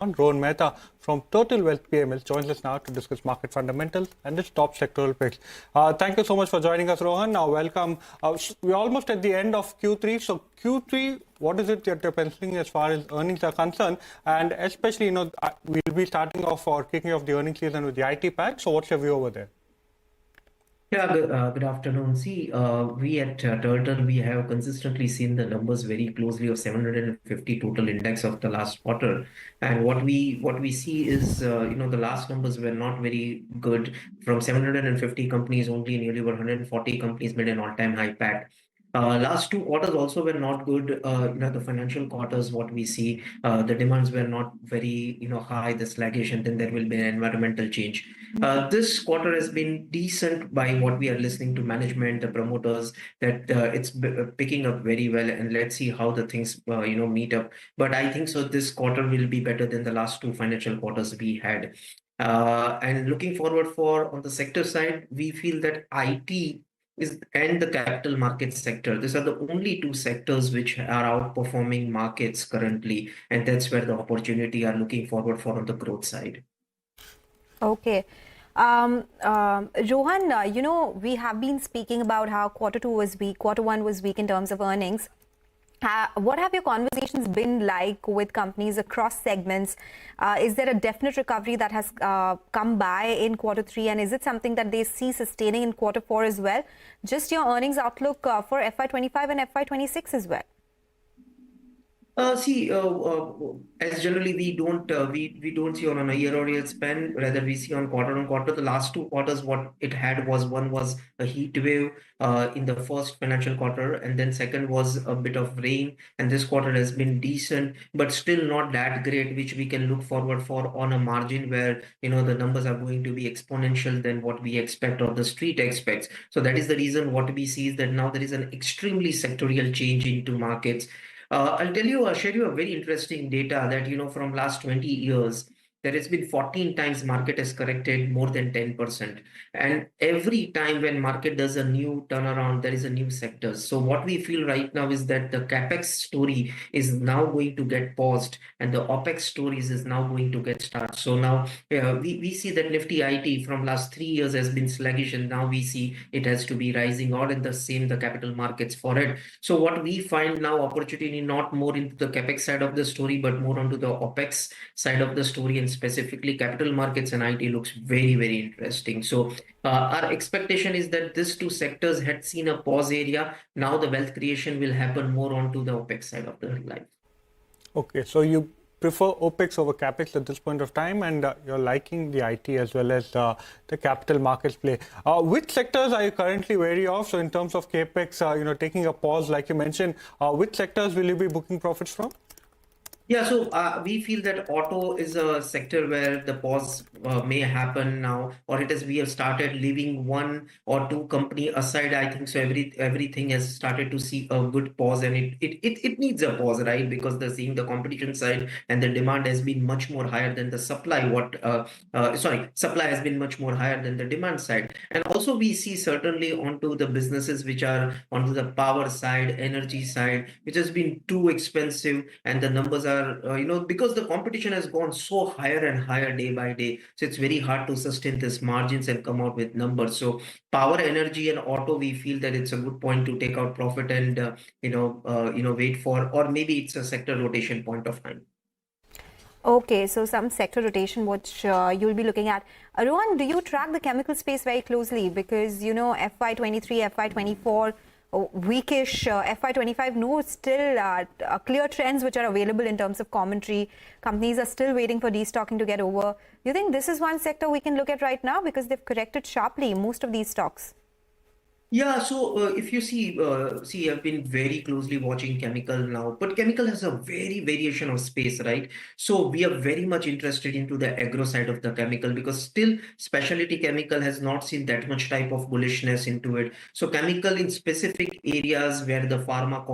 Rohan Mehta from Total Wealth PML joins us now to discuss market fundamentals and its top sectoral picks. Thank you so much for joining us, Rohan. Now, welcome. We're almost at the end of Q3. So, Q3, what is it that you're penciling as far as earnings are concerned? And especially, we'll be starting off or kicking off the earnings season with the IT pack. So, what's your view over there? Yeah, good afternoon. See, we at Turtle, we have consistently seen the numbers very closely of 750 total index of the last quarter. And what we see is, the last numbers were not very good. From 750 companies, only nearly 140 companies made an all-time high pack. Last two quarters also were not good. The financial quarters, what we see, the demands were not very, high, the sluggish, and then there will be an environmental change. This quarter has been decent by what we are listening to management, the promoters, that it's picking up very well, and let's see how the things, meet up. But I think so this quarter will be better than the last two financial quarters we had. And looking forward for on the sector side, we feel that IT and the capital markets sector. These are the only two sectors which are outperforming markets currently, and that's where the opportunity are looking forward for on the growth side. Okay. Rohan, we have been speaking about how Q2 was weak, Q1 was weak in terms of earnings. What have your conversations been like with companies across segments? Is there a definite recovery that has come by in Q3, and is it something that they see sustaining in Q4 as well? Just your earnings outlook for FY25 and FY26 as well. As generally we don't see on a year-on-year span, rather we see on quarter-on-quarter. The last two quarters, what it had was one was a heat wave in the first financial quarter, and then second was a bit of rain. And this quarter has been decent, but still not that great, which we can look forward for on a margin where the numbers are going to be exponential than what we expect or the street expects. So that is the reason what we see is that now there is an extremely sectorial change into markets. I'll share you a very interesting data that, from last 20 years, there has been 14 times market has corrected more than 10%. And every time when market does a new turnaround, there is a new sector. So what we feel right now is that the Capex story is now going to get paused and the Opex stories is now going to get started. So now we see that Nifty IT from last 3 years has been sluggish, and now we see it has to be rising all in the same, the capital markets for it. So what we find now opportunity not more into the Capex side of the story, but more onto the Opex side of the story, and specifically capital markets and IT looks very, very interesting. So our expectation is that these two sectors had seen a pause area. Now the wealth creation will happen more onto the Opex side of the life. Okay, so you prefer Opex over Capex at this point of time, and you're liking the IT as well as the capital markets play. Which sectors are you currently wary of? So in terms of Capex, taking a pause, like you mentioned, which sectors will you be booking profits from? Yeah, so we feel that auto is a sector where the pause may happen now, or we have started leaving one or two company aside. I think so. Everything has started to see a good pause, and it needs a pause, right? Because seeing the competition side and the demand has been much more higher than the supply. Supply has been much more higher than the demand side, and also we see certainly onto the businesses which are onto the power side, energy side, which has been too expensive, and the numbers are. Because the competition has gone so higher and higher day by day, so it's very hard to sustain this margins and come out with numbers. So power, energy, and auto, we feel that it's a good point to take out profit and wait for, or maybe it's a sector rotation point of time. Okay, so some sector rotation, which you'll be looking at. Rohan, do you track the chemical space very closely? Because FY23, FY24. Weakish, FY25, no, still clear trends which are available in terms of commentary. Companies are still waiting for destocking to get over. Do you think this is one sector we can look at right now, because they've corrected sharply, most of these stocks? Yeah, so if you see, I've been very closely watching chemical now, but chemical has a very variation of space, right? So we are very much interested into the agro side of the chemical, because still specialty chemical has not seen that much type of bullishness into it. So chemical in specific areas where the pharma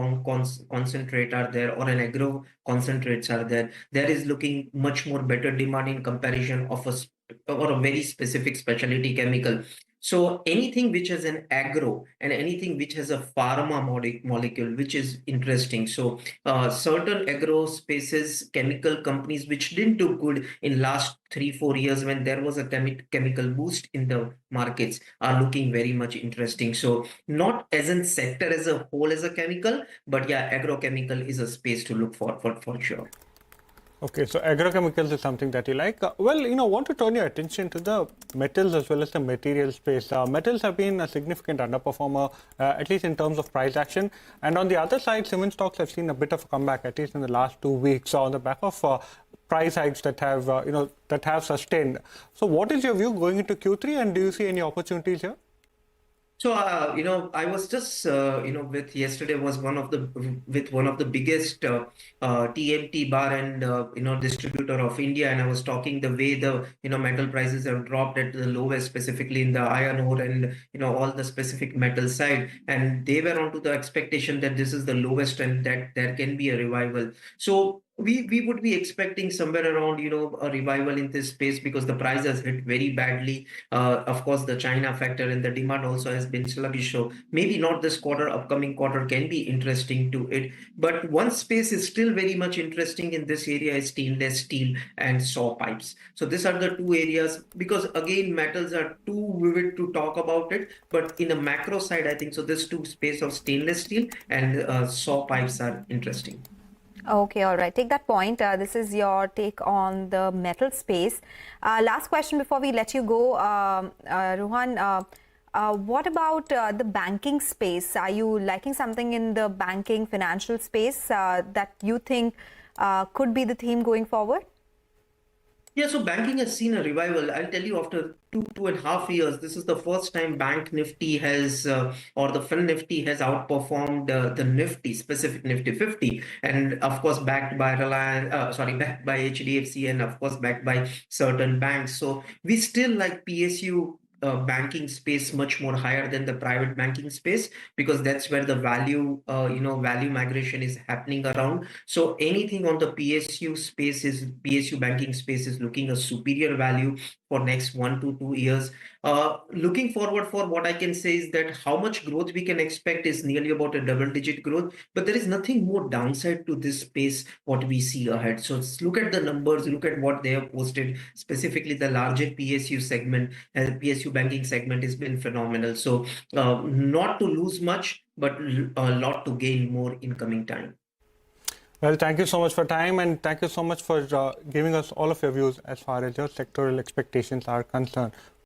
concentrate are there, or an agro concentrates are there, there is looking much more better demand in comparison of a very specific specialty chemical. So anything which has an agro and anything which has a pharma molecule, which is interesting. So certain agro spaces, chemical companies which didn't do good in last 3-4 years when there was a chemical boost in the markets are looking very much interesting. So not as in sector as a whole as a chemical, but yeah, agrochemical is a space to look for sure. Okay, so agrochemicals is something that you like. Well, want to turn your attention to the metals as well as the material space. Metals have been a significant underperformer, at least in terms of price action. And on the other side, cement stocks have seen a bit of a comeback, at least in the last 2 weeks, on the back of price hikes that have, that have sustained. So, what is your view going into Q3, and do you see any opportunities here? So, I was just, with yesterday was with one of the biggest TMT bar and, distributor of India. And I was talking the way the, metal prices have dropped at the lowest, specifically in the iron ore and, all the specific metal side. And they were onto the expectation that this is the lowest and that there can be a revival. So, we would be expecting somewhere around, a revival in this space because the price has hit very badly. Of course, the China factor and the demand also has been sluggish. So maybe not this quarter, upcoming quarter can be interesting to it. But one space is still very much interesting in this area is stainless steel and saw pipes. So these are the two areas because again, metals are too vivid to talk about it. But in a macro side, I think so. This two space of stainless steel and saw pipes are interesting. Okay, all right. Take that point. This is your take on the metal space. Last question before we let you go, Rohan. What about the banking space? Are you liking something in the banking financial space that you think could be the theme going forward? Yeah, so banking has seen a revival. I'll tell you, after 2.5 years, this is the first time Bank Nifty has, or the Fin Nifty has outperformed the Nifty, specific Nifty 50, and of course backed by backed by HDFC, and of course backed by certain banks. So we still like PSU. Banking space much more higher than the private banking space because that's where the value migration is happening around. So anything on the PSU banking space is looking a superior value for next 1 to 2 years. Looking forward, for what I can say is that how much growth we can expect is nearly about a double-digit growth, but there is nothing more downside to this space what we see ahead. So look at the numbers, look at what they have posted, specifically the larger PSU segment, and PSU banking segment has been phenomenal. So not to lose much, but a lot to gain more in coming time. Well, thank you so much for time, and thank you so much for giving us all of your views as far as your sectoral expectations are concerned.